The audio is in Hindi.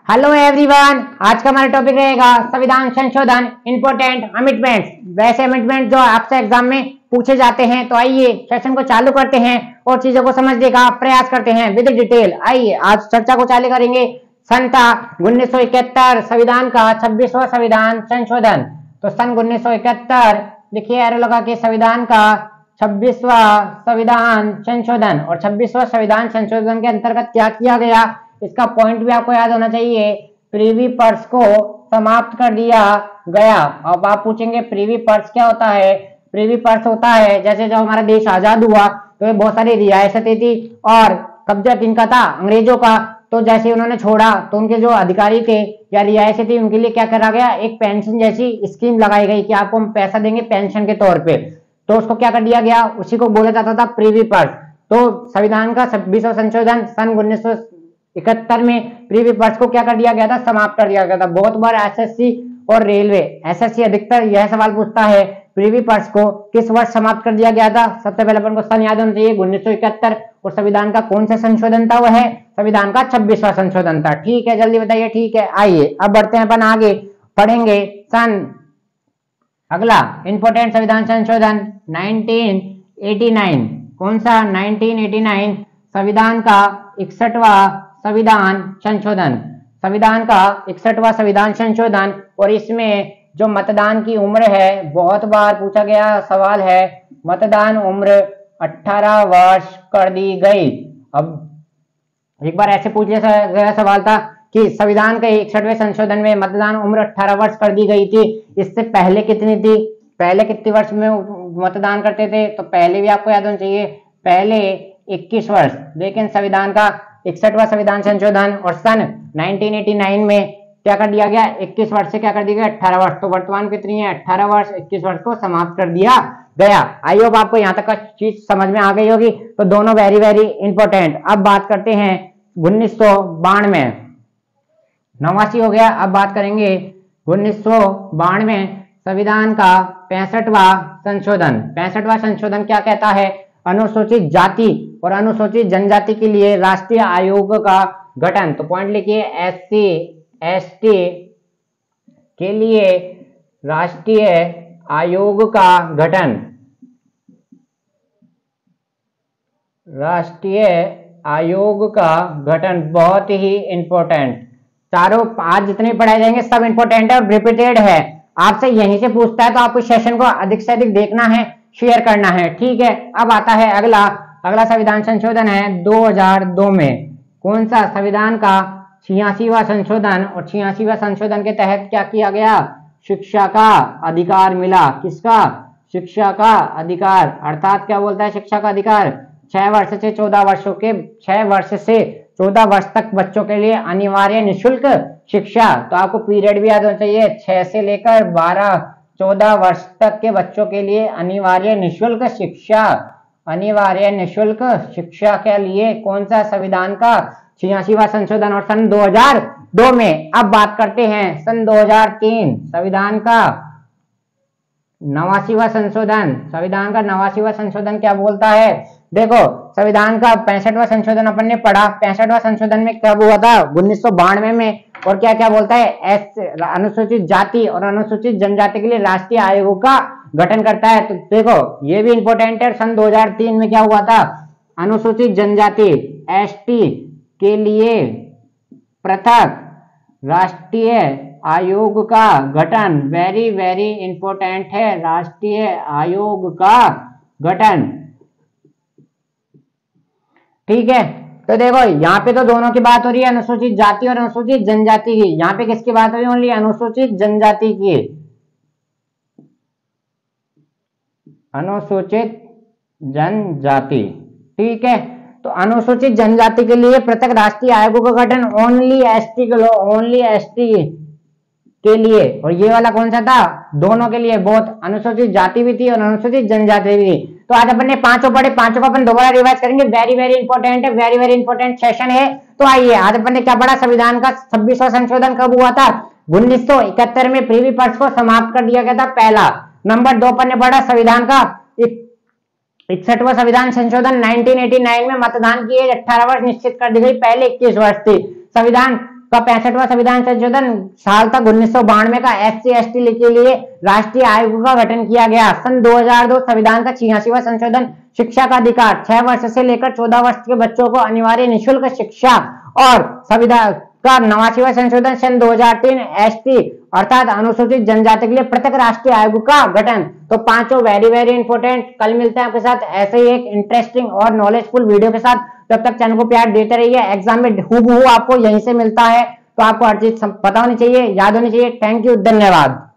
हेलो एवरीवन, आज का हमारा टॉपिक रहेगा संविधान संशोधन इम्पोर्टेंट अमेंडमेंट्स। वैसे अमेंडमेंट जो आपसे एग्जाम में पूछे जाते हैं। तो आइए सेशन को चालू करते हैं और चीजों को समझने का प्रयास करते हैं विद डिटेल। आइए आज चर्चा को चालू करेंगे। सन था 1971, संविधान का 26वां संविधान संशोधन। तो सन 1971 लिखिए एरो लगा के संविधान का 26वां संविधान संशोधन। और 26वां संविधान संशोधन के अंतर्गत क्या किया गया, इसका पॉइंट भी आपको याद होना चाहिए। प्रीवी पर्स को समाप्त कर दिया गया। अब आप पूछेंगे प्रीवी पर्स क्या होता है। प्रीवी पर्स होता है जैसे जब हमारा देश आजाद हुआ तो ये बहुत सारी रियासतें थी और कब्जा किनका था, अंग्रेजों का। तो जैसे उन्होंने छोड़ा तो उनके जो अधिकारी थे या रियासतें थी उनके लिए क्या करा गया, एक पेंशन जैसी स्कीम लगाई गई कि आपको हम पैसा देंगे पेंशन के तौर पे। तो उसको क्या कर दिया गया, उसी को बोला जाता था प्रीवी पर्स। तो संविधान का 26वां संशोधन सन 1971 में प्रीवी पर्स को क्या कर दिया गया था, समाप्त कर दिया गया था। बहुत बार एसएससी और रेलवे एसएससी अधिकतर यह सवाल पूछता है प्रीवी पर्स को किस वर्ष समाप्त कर दिया गया था। सबसे पहले अपन को सन याद होना चाहिए 1971। और संविधान का कौन सा संशोधन था, वह है संविधान का 26वां संशोधन था। ठीक है, जल्दी बताइए। ठीक है, आइए अब बढ़ते हैं अपन आगे पढ़ेंगे। अगला इंपोर्टेंट संविधान संशोधन 1989। कौन सा, 1989 संविधान का 61वां संविधान संशोधन। संविधान का 61वां संविधान संशोधन। और इसमें जो मतदान की उम्र है, बहुत बार पूछा गया सवाल है, मतदान उम्र 18 वर्ष कर दी गई। अब एक बार ऐसे पूछ गया सवाल था कि संविधान के 61वें संशोधन में मतदान उम्र 18 वर्ष कर दी गई थी। इससे पहले कितनी थी, पहले कितने वर्ष में मतदान करते थे। तो पहले भी आपको याद होना चाहिए, पहले 21 वर्ष। लेकिन संविधान का 61वां संविधान संशोधन और सन 1989 में क्या कर दिया गया, 21 वर्ष से क्या कर दिया गया, 18 वर्ष। तो वर्तमान कितनी है, 18 वर्ष, 21 वर्ष को समाप्त कर दिया गया। आई होप आपको यहाँ तक का चीज समझ में आ गई होगी। तो दोनों वेरी वेरी इंपॉर्टेंट। अब बात करते हैं 1992, 89 हो गया। अब बात करेंगे 1992 संविधान का 65वां संशोधन। 65वां संशोधन क्या कहता है, अनुसूचित जाति और अनुसूचित जनजाति के लिए राष्ट्रीय आयोग का गठन। तो पॉइंट लिखिए, एससी एसटी के लिए राष्ट्रीय आयोग का गठन। राष्ट्रीय आयोग का गठन बहुत ही इंपॉर्टेंट। चारों आज जितने पढ़ाए जाएंगे सब इंपॉर्टेंट है और रिपीटेड है। आपसे यहीं से पूछता है तो आपको सेशन को अधिक से अधिक देखना है, शेयर करना है। ठीक है, अब आता है अगला संविधान संशोधन है 2002 में। कौन सा, संविधान का 86वां संशोधन। और 86वां संशोधन के तहत क्या किया गया, शिक्षा का अधिकार मिला। किसका, शिक्षा का अधिकार। अर्थात क्या बोलता है शिक्षा का अधिकार, 6 वर्ष से 14 वर्षों के 6 वर्ष से 14 वर्ष तक बच्चों के लिए अनिवार्य निःशुल्क शिक्षा। तो आपको पीरियड भी याद होना चाहिए, 6 से लेकर 14 वर्ष तक के बच्चों के लिए अनिवार्य निःशुल्क शिक्षा। अनिवार्य निःशुल्क शिक्षा के लिए कौन सा, संविधान का 86वां संशोधन। और सन 2002 में अब बात करते हैं सन 2003 संविधान का 89वां संशोधन। संविधान का 89वां संशोधन क्या बोलता है, देखो संविधान का 65वां संशोधन अपन ने पढ़ा। 65वां संशोधन में कब हुआ था, 1992 में। और क्या क्या बोलता है, अनुसूचित जाति और अनुसूचित जनजाति के लिए राष्ट्रीय आयोग का गठन करता है। तो देखो ये भी इंपॉर्टेंट है। सन 2003 में क्या हुआ था, अनुसूचित जनजाति एसटी के लिए पृथक राष्ट्रीय आयोग का गठन। वेरी वेरी इंपॉर्टेंट है, राष्ट्रीय आयोग का गठन। ठीक है, तो देखो यहाँ पे तो दोनों की बात हो रही है, अनुसूचित जाति और अनुसूचित जनजाति की। यहाँ पे किसकी बात हो रही है, ओनली अनुसूचित जनजाति की। अनुसूचित जनजाति, ठीक है। तो अनुसूचित जनजाति के लिए पृथक राष्ट्रीय आयोग का गठन ओनली एसटी के लिए, ओनली एसटी के लिए। और ये वाला कौन सा था, दोनों के लिए, बहुत अनुसूचित जाति भी थी और अनुसूचित जनजाति भी थी। तो आज अपन ने पांचों पढ़े, पांचों को अपन दोबारा रिवाइज करेंगे। वेरी वेरी इंपॉर्टेंट है, वेरी वेरी इंपॉर्टेंट सेशन है। तो आइए आज अपन ने क्या पढ़ा, संविधान का 26वां संशोधन कब हुआ था, 1971 में प्रीवी पर्स को समाप्त कर दिया गया था, पहला। नंबर 2 अपन ने पढ़ा संविधान का 61वां संविधान संशोधन 1989 में मतदान की एज 18 वर्ष निश्चित कर दी गई, पहले 21 वर्ष थी। संविधान का 65वां संविधान संशोधन साल तक 1992 का SC/ST के लिए राष्ट्रीय आयोग का गठन किया गया। सन 2002 संविधान का 86वां संशोधन शिक्षा का अधिकार 6 वर्ष से लेकर 14 वर्ष के बच्चों को अनिवार्य निःशुल्क शिक्षा और संविधान का 89वां संशोधन सन 2003 ST अर्थात अनुसूचित जनजाति के लिए पृथक राष्ट्रीय आयोग का गठन। तो पांचों वेरी इंपोर्टेंट। कल मिलते हैं आपके साथ ऐसे ही एक इंटरेस्टिंग और नॉलेजफुल वीडियो के साथ। तब तक चैनल को प्यार देते रहिए। एग्जाम में हूबहू आपको यहीं से मिलता है, तो आपको हर चीज पता होनी चाहिए, याद होनी चाहिए। थैंक यू, धन्यवाद।